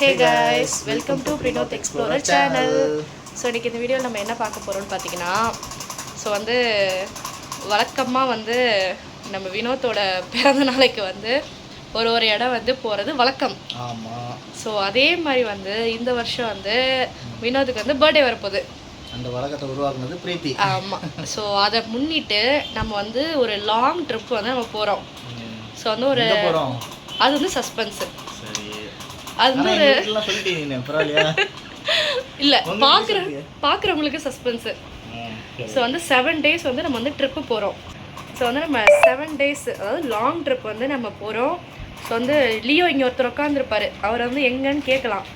Hey guys, welcome to Prinoth Explorer channel. So இன்றைக்கி இந்த வீடியோவில் நம்ம என்ன பார்க்க போகிறோம்னு பார்த்தீங்கன்னா, ஸோ வந்து வழக்கமாக வந்து நம்ம வினோத்தோட பிறந்த நாளைக்கு வந்து ஒரு இடம் வந்து போகிறது வழக்கம். ஆமாம். ஸோ அதே மாதிரி வந்து இந்த வருஷம் வந்து வினோத்துக்கு வந்து பர்த்டே வரப்போகுது. அந்த வழக்கத்தை உருவாக்குனது பிரீத்தி. ஆமாம். ஸோ அதை முன்னிட்டு நம்ம வந்து ஒரு லாங் ட்ரிப் வந்து நம்ம போகிறோம். ஸோ வந்து ஒரு அது வந்து சஸ்பென்ஸு. அது வந்து ஒரு சொல்லிட்டீங்க பரவாயில்லையா? இல்லை, பார்க்குறவங்களுக்கு சஸ்பென்ஸு. ஸோ வந்து 7 days வந்து நம்ம வந்து ட்ரிப்பு போகிறோம். ஸோ வந்து நம்ம 7 days அதாவது லாங் ட்ரிப் வந்து நம்ம போகிறோம். ஸோ வந்து லியோ இங்கே ஒருத்தர் உட்காந்துருப்பார், அவர் வந்து எங்கன்னு கேட்கலாம்.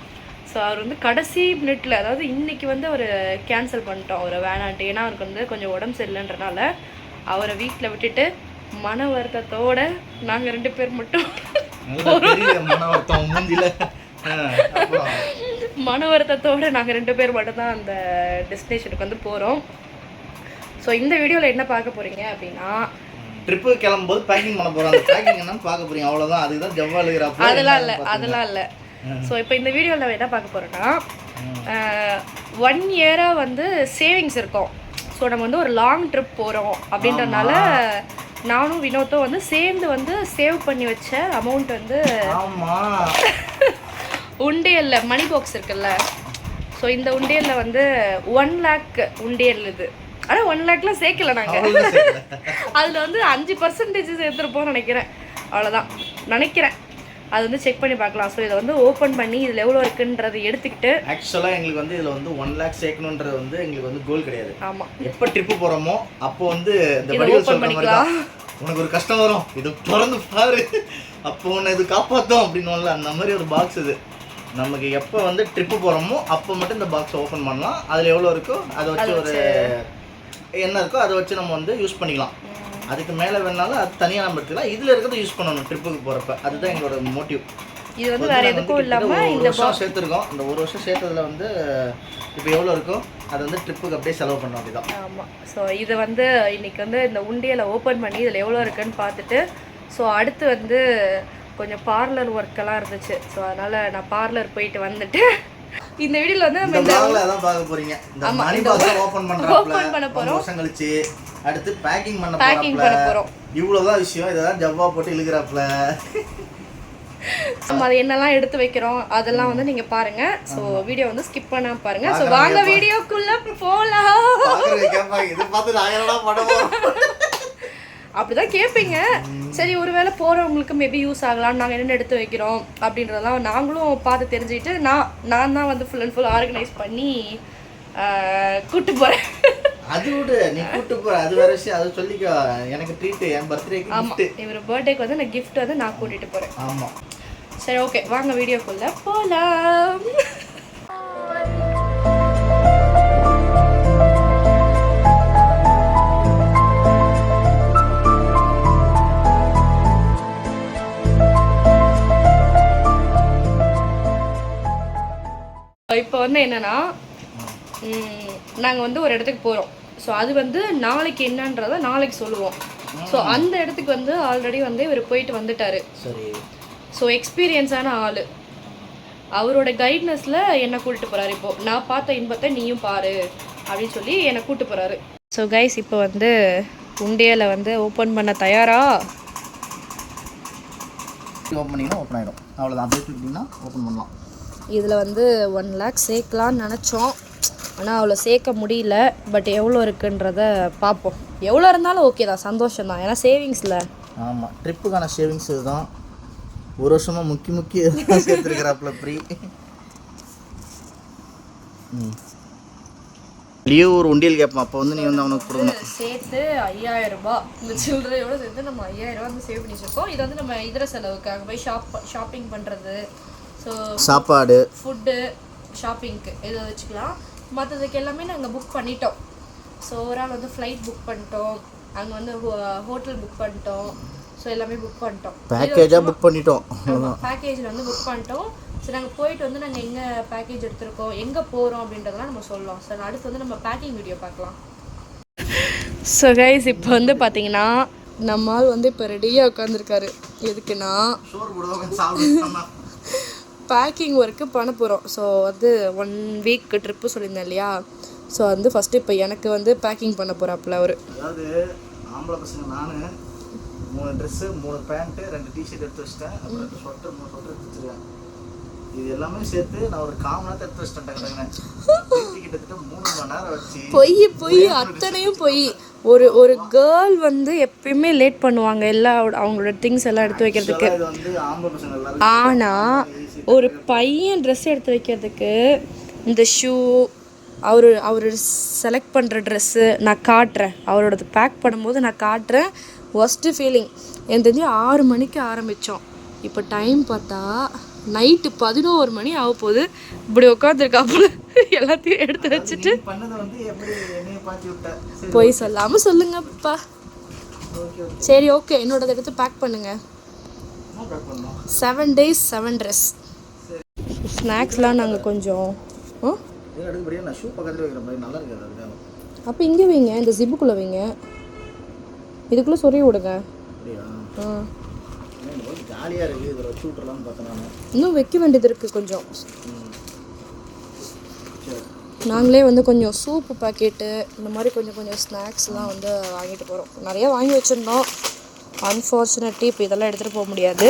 ஸோ அவர் வந்து கடைசி மினிட்ல, அதாவது இன்றைக்கி வந்து அவர் கேன்சல் பண்ணிட்டோம், அவரை வேணான்ட்டு. ஏன்னா அவருக்கு வந்து கொஞ்சம் உடம்பு சரியில்லைன்றனால அவரை வீட்டில் விட்டுட்டு மன வருத்தத்தோடு நாங்கள் 2 பேர் மட்டும் மன வருத்தத்தோடு நாங்கள் 2 பேர் மட்டும்தான் அந்த டெஸ்டினேஷனுக்கு வந்து போகிறோம். ஸோ இந்த வீடியோவில் என்ன பார்க்க போகிறீங்க அப்படின்னா, ட்ரிப்பு கிளம்பும்போது பேக்கிங் பண்ண போகிறோம். அந்த பேக்கிங் என்னன்னு பார்க்க போகிறீங்க, அவ்வளோதான். அதுக்கு தான் ஜவ்வால் இருக்கிறப்ப அதெல்லாம் இல்லை. ஸோ இப்போ இந்த வீடியோவில் நம்ம என்ன பார்க்க போகிறோன்னா, 1 year வந்து சேவிங்ஸ் இருக்கும். ஸோ நம்ம வந்து ஒரு லாங் ட்ரிப் போகிறோம் அப்படின்றனால நானும் வினோத்தும் வந்து சேர்ந்து வந்து சேவ் பண்ணி வச்ச அமௌண்ட் வந்து உண்டியலில் மணி பாக்ஸ் இருக்குல்ல, ஸோ இந்த உண்டியலில் வந்து 1 lakh உண்டியல் இது. ஆனால் 1 lakhலாம் சேர்க்கல நாங்கள், அதில் வந்து 5% சேர்த்துருப்போம்னு நினைக்கிறேன். அவ்வளோதான் நினைக்கிறேன். அது வந்து செக் பண்ணி பார்க்கலாம். ஸோ இதை வந்து ஓப்பன் பண்ணி இதில் எவ்வளோ இருக்குன்றதை எடுத்துக்கிட்டு, ஆக்சுவலாக எங்களுக்கு வந்து இதில் வந்து 1 lakh சேர்க்கணுன்றது வந்து எங்களுக்கு வந்து கோல் கிடையாது. ஆமாம், எப்போ ட்ரிப்பு போகிறோமோ அப்போ வந்து இந்த வடிவல் சொல்கிற மாதிரி தான், உனக்கு ஒரு கஷ்டம் வரும், இது திறந்து பாரு, அப்போ உன்னை இது காப்பாற்றும் அப்படின்னுல அந்த மாதிரி ஒரு பாக்ஸ் இது. நமக்கு எப்போ வந்து ட்ரிப்பு போகிறோமோ அப்போ மட்டும் இந்த பாக்ஸை ஓப்பன் பண்ணலாம். அதில் எவ்வளோ இருக்கோ அதை வச்சு ஒரு என்ன இருக்கோ அதை வச்சு நம்ம வந்து யூஸ் பண்ணிக்கலாம். அதுக்கு மேலே வேணாலும் அது தனியாக நம்ம எடுத்துக்கலாம். இதில் இருக்கிறத யூஸ் பண்ணணும் ட்ரிப்புக்கு போகிறப்ப. அதுதான் எங்களோட மோட்டிவ். இது வந்து வேறு எதுக்கும் இல்லாமல் இந்த வருஷம் சேர்த்துருக்கோம். இந்த 1 வருஷம் சேர்த்ததில் வந்து இப்போ எவ்வளோ இருக்கோ அதை வந்து ட்ரிப்புக்கு அப்படியே செலவு பண்ணோம். அப்படிதான். ஆமாம். ஸோ இதை வந்து இன்றைக்கி வந்து இந்த உண்டியலை ஓப்பன் பண்ணி இதில் எவ்வளோ இருக்குன்னு பார்த்துட்டு, ஸோ அடுத்து வந்து கொஞ்சம் பார்லர் ஒர்க்கெல்லாம் இருந்துச்சு. ஸோ அதனால் நான் பார்லர் போயிட்டு வந்துட்டு இந்த வீடியோவில் வந்து நம்ம இந்த அதான் பார்க்க போகிறீங்க. இந்த மணி பாக்ஸை ஓப்பன் பண்ண போகிறோம். வருஷம் கழிச்சு அடுத்து பேக்கிங் பண்ண போகிறோம். இவ்வளோதான் விஷயம். இதெல்லாம் ஜவ்வா போட்டு இழுக்கிறாப்புல. நம்ம அதை என்னெல்லாம் எடுத்து வைக்கிறோம் அதெல்லாம் வந்து நீங்கள் பாருங்கள். ஸோ வீடியோ வந்து ஸ்கிப் பண்ணாமல் பாருங்கள். ஸோ வாங்க வீடியோக்குள்ளே போகலாம். அப்படிதான் கேட்பீங்க. சரி, ஒருவேளை போகிறவங்களுக்கு மேபி யூஸ் ஆகலாம், நாங்கள் என்னென்ன எடுத்து வைக்கிறோம் அப்படின்றதெல்லாம் நாங்களும் பார்த்து தெரிஞ்சுக்கிட்டு நான் தான் வந்து ஃபுல் அண்ட் ஃபுல் ஆர்கனைஸ் பண்ணி கூப்பிட்டு போகிறேன். அது விடு, நீ கூப்பிட்டு போகிற அது வேற விஷயம். அது சொல்லிக்கோ, எனக்கு ட்ரீட், என் பர்த்டேக்கு. ஆமாம், இவர் பர்த்டேக்கு வந்து நான் கிஃப்ட் வந்து நான் கூட்டிகிட்டு போகிறேன். ஆமாம். சரி, ஓகே, வாங்க வீடியோக்குள்ளே போகலாம். இப்போ வந்து என்னென்னா, நாங்கள் வந்து ஒரு இடத்துக்கு போகிறோம். ஸோ அது வந்து நாளைக்கு என்னன்றதை நாளைக்கு சொல்லுவோம். ஸோ அந்த இடத்துக்கு வந்து ஆல்ரெடி வந்து இவர் போயிட்டு வந்துட்டார். சரி. ஸோ எக்ஸ்பீரியன்ஸான ஆள், அவரோட கைட்னஸில் என்னை கூப்பிட்டு போகிறாரு. இப்போது நான் பார்த்த இன்பத்தை நீயும் பாரு அப்படின்னு சொல்லி என்னை கூப்பிட்டு போகிறாரு. ஸோ கைஸ், இப்போ வந்து உண்டியலை வந்து ஓப்பன் பண்ண தயாரா? ஓப்பன் பண்ணிங்கன்னா ஓப்பன் ஆகிடும். அவ்வளோதான். அப்படியே கிளிக்கிங்கன்னா ஓப்பன் பண்ணலாம். இதில் வந்து 1 lakh சேர்க்கலான்னு நினச்சோம், ஆனால் அவ்வளோ சேர்க்க முடியல. பட் எவ்வளோ இருக்குன்றத பார்ப்போம். எவ்வளோ இருந்தாலும் ஓகே தான், சந்தோஷம் தான். ஏன்னா சேவிங்ஸில். ஆமாம், ட்ரிப்புக்கான சேவிங்ஸ் இதுதான். 1 வருஷமாக முக்கிய சேர்த்துருக்கிறாப்புல ப்ரீ. லியோ ஒரு உண்டியல் கேட்பான், அப்போ வந்து நீ வந்து அவனுக்கு கொடுக்கணும். சேர்த்து 5000 ரூபாய், இந்த சில்லறையோடு சேர்த்து நம்ம 5000 ரூபா வந்து சேவ் பண்ணி வச்சுருக்கோம். இது வந்து நம்ம இதர செலவுக்கு, அங்கே போய் ஷாப்பிங் பண்ணுறது, ஸோ சாப்பாடு, ஃபுட்டு, ஷாப்பிங்க்கு இதை வச்சுக்கலாம். மற்றதுக்கு எல்லாமே நாங்கள் புக் பண்ணிட்டோம். ஸோ ஓவரால் வந்து ஃப்ளைட் புக் பண்ணிட்டோம், அங்கே வந்து ஹோட்டல் புக் பண்ணிட்டோம். ஸோ எல்லாமே புக் பண்ணிட்டோம். பேக்கேஜாக புக் பண்ணிட்டோம். பேக்கேஜில் வந்து புக் பண்ணிட்டோம். சரி, நாங்கள் போயிட்டு வந்து நாங்கள் எங்கே பேக்கேஜ் எடுத்திருக்கோம், எங்கே போகிறோம் அப்படின்றதெல்லாம் நம்ம சொல்லலாம். சார், அடுத்து வந்து நம்ம பேக்கிங் வீடியோ பார்க்கலாம். ஸோ கைஸ், இப்போ வந்து பார்த்தீங்கன்னா நம்மால் வந்து இப்போ ரெடியாக உட்காந்துருக்காரு. எதுக்குன்னா பேக்கிங் ஒர்க்கு பண்ண போகிறோம். ஸோ வந்து 1 வீக் ட்ரிப்பு சொல்லியிருந்தேன் இல்லையா? ஸோ வந்து ஃபஸ்ட்டு இப்போ எனக்கு வந்து பேக்கிங் பண்ண போகிறாப்புல அவர். அதாவது ஆம்பளை பசங்க நான் 3 ட்ரெஸ்ஸு 3 பேண்ட்டு 2 டிஷர்ட் எடுத்து வச்சிட்டேன். அப்புறம் 2 ஸ்வெட்டர் 3 ஸ்வெட்டர் எடுத்து வச்சிருக்கேன். இது எல்லாமே சேர்த்து நான் ஒரு 1/4 மணி நேரத்தை எடுத்து வச்சிட்டேன். கிட்டத்தட்ட 3 மணி நேரம் வச்சு பொய் அத்தனையும் பொய். ஒரு கேர்ள் வந்து எப்பயுமே லேட் பண்ணுவாங்க எல்லா அவங்களோட திங்ஸ் எல்லாம் எடுத்து வைக்கிறதுக்கு. இது வந்து ஆம்பளை பசங்க எல்லாரும். ஆனால் ஒரு பையன் ட்ரெஸ் எடுத்து வைக்கிறதுக்கு இந்த ஷூ அவர் செலக்ட் பண்ணுற ட்ரெஸ்ஸு நான் காட்டுறேன். அவரோடது பேக் பண்ணும்போது நான் காட்டுறேன். Worst feeling. எனக்கு தெரிஞ்சு 6 மணிக்கு ஆரம்பித்தோம். இப்போ டைம் பார்த்தா நைட்டு 11 மணி ஆக போகுது. இப்படி உட்காந்துருக்காப்புல எல்லாத்தையும் எடுத்து வச்சுட்டு. போய் சொல்லாமல் சொல்லுங்கப்பா. சரி ஓகே, என்னோடத எடுத்து பேக் பண்ணுங்க. 7 days 7 ட்ரெஸ். ஸ்நாக்ஸ்லாம் நாங்கள் கொஞ்சம் அப்போ இங்கே வைங்க, இந்த ஜிப்புக்குள்ளே வைங்க, இதுக்குள்ளே சொறி விடுங்க. ஜாலியாக இருக்குது. இதில் வச்சு விட்றலாம்னு பார்த்தேன். இன்னும் வைக்க வேண்டியது இருக்குது கொஞ்சம். நாங்களே வந்து கொஞ்சம் சூப்பு பாக்கெட்டு இந்த மாதிரி கொஞ்சம் ஸ்நாக்ஸ்லாம் வந்து வாங்கிட்டு போகிறோம். நிறையா வாங்கி வச்சுருந்தோம். அன்ஃபார்ச்சுனேட்லி இப்போ இதெல்லாம் எடுத்துகிட்டு போக முடியாது.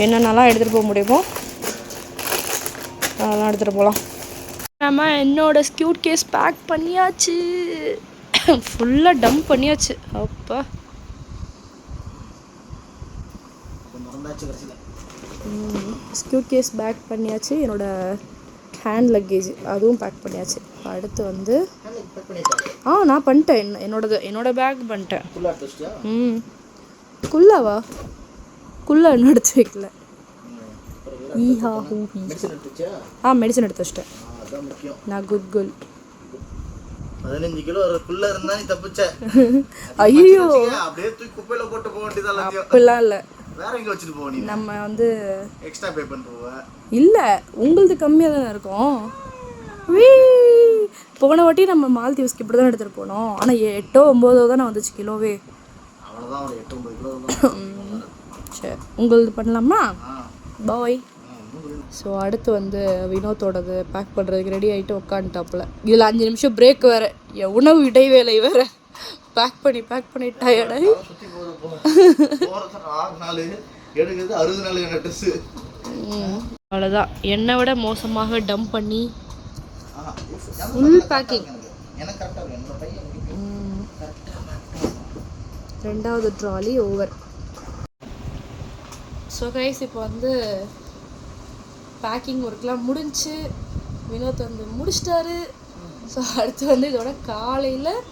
என்னென்னலாம் எடுத்துகிட்டு போக முடியுமோ அதெல்லாம் எடுத்துகிட்டு போகலாம். நம்ம என்னோட ஸ்கியூட் கேஸ் பேக் பண்ணியாச்சு. ஃபுல்லாக டம்ப் பண்ணியாச்சு. அப்பா ஸ்கியூட் கேஸ் பேக் பண்ணியாச்சு. என்னோடய ஹேண்ட் லக்கேஜ் அதுவும் பேக் பண்ணியாச்சு. அடுத்து வந்து நான் பண்ணிட்டேன். என்னோட பேக் பண்ணிட்டேன். குல்லாவா? குல்லா இன்னும் எடுத்து வைக்கல. மெடிசன் எடுத்து வச்சிட்டேன். நான் குட் கேர்ள். 15 கிலோ குள்ள இருந்தா நீ தப்பிச்ச. ஐயோ அப்படியே தூக்கி குப்பையில போட்டு போக வேண்டியதா? அப்படிலாம் இல்லை. வேற எங்க வச்சுட்டு போவ நீ? நம்ம வந்து எக்ஸ்ட்ரா பே பண்ணுவ. இல்ல, உங்களுது கம்மியா தானே இருக்கும். போன வாட்டி நம்ம மால்தீவ்ஸ்க்கு இப்படி தான் எடுத்துட்டு போனோம். ஆனா 8 or 9 தானே வந்துச்சு கிலோவே. அவ்வளவுதான், ஒரு 8-9 கிலோ. சரி, உங்களுது பண்ணலாமா? பாய். ஸோ அடுத்து வந்து வினோத்தோடது பேக் பண்ணுறதுக்கு ரெடி ஆகிட்டு உட்காந்துட்டாப்புல. இதில் 5 நிமிஷம் பிரேக் வேறு, உணவு இடைவேளை வேறு. பேக் பண்ணி டயர்டாகி அவ்வளோதான். என்னை விட மோசமாக டம்ப் பண்ணி ஃபுல் பேக்கிங். 2வது ட்ராலி ஓவர். ஸோ கைஸ் இப்போ வந்து பேக்கிங் ஒர்க்லாம் முடிஞ்சு வினோத் வந்து முடிச்சிட்டாரு. ஸோ அடுத்து வந்து இதோட காலையில்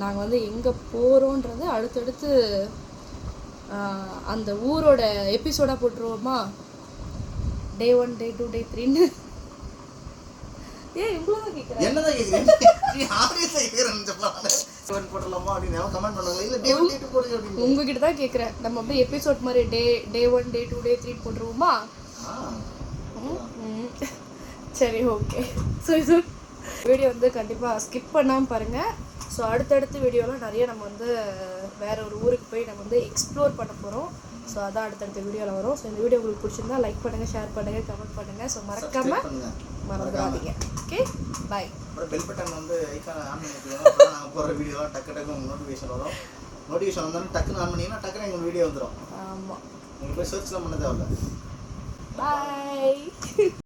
நாங்கள் வந்து எங்கே போகிறோன்றது அடுத்தடுத்து அந்த ஊரோட எபிசோடாக போட்டுருவோமா? Day 1 Day 2 Day 3ன்னு. ஏன் இவ்வளோ தான் கேட்குறேன்? என்னதான் கேட்குறேன்? உங்ககிட்ட தான் கேட்குறேன். நம்ம அப்படியே எபிசோட் மாதிரி Day 1 Day 2 Day 3 போட்டுருவோமா? சரி ஓகே. ஸோ இது வீடியோ வந்து கண்டிப்பாக ஸ்கிப் பண்ணாமல் பாருங்கள். ஸோ அடுத்தடுத்த வீடியோலாம் நிறைய நம்ம வந்து வேறு ஒரு ஊருக்கு போய் நம்ம வந்து எக்ஸ்ப்ளோர் பண்ண போகிறோம். ஸோ அதான் அடுத்தடுத்த வீடியோவில் வரும். ஸோ இந்த வீடியோ உங்களுக்கு பிடிச்சிருந்தா லைக் பண்ணுங்கள், ஷேர் பண்ணுங்கள், கமெண்ட் பண்ணுங்கள். ஸோ மறந்துடாதீங்க. Okay bye. பெல் பட்டன் வந்து ஐக்கான ஆன் பண்ணிக்கலாம். நாங்கள் போகிற வீடியோலாம் டக்கு நோட்டிஃபிகேஷன் வரும். நோட்டிஃபிகேஷன் வந்தாலும் டக்குன்னு ஆன் பண்ணிங்கன்னா டக்குன்னு எங்கள் வீடியோ வந்துடும். ஆமாம், நீங்கள் போய் சர்ச்லாம் பண்ண தேவையில்ல. பாய்.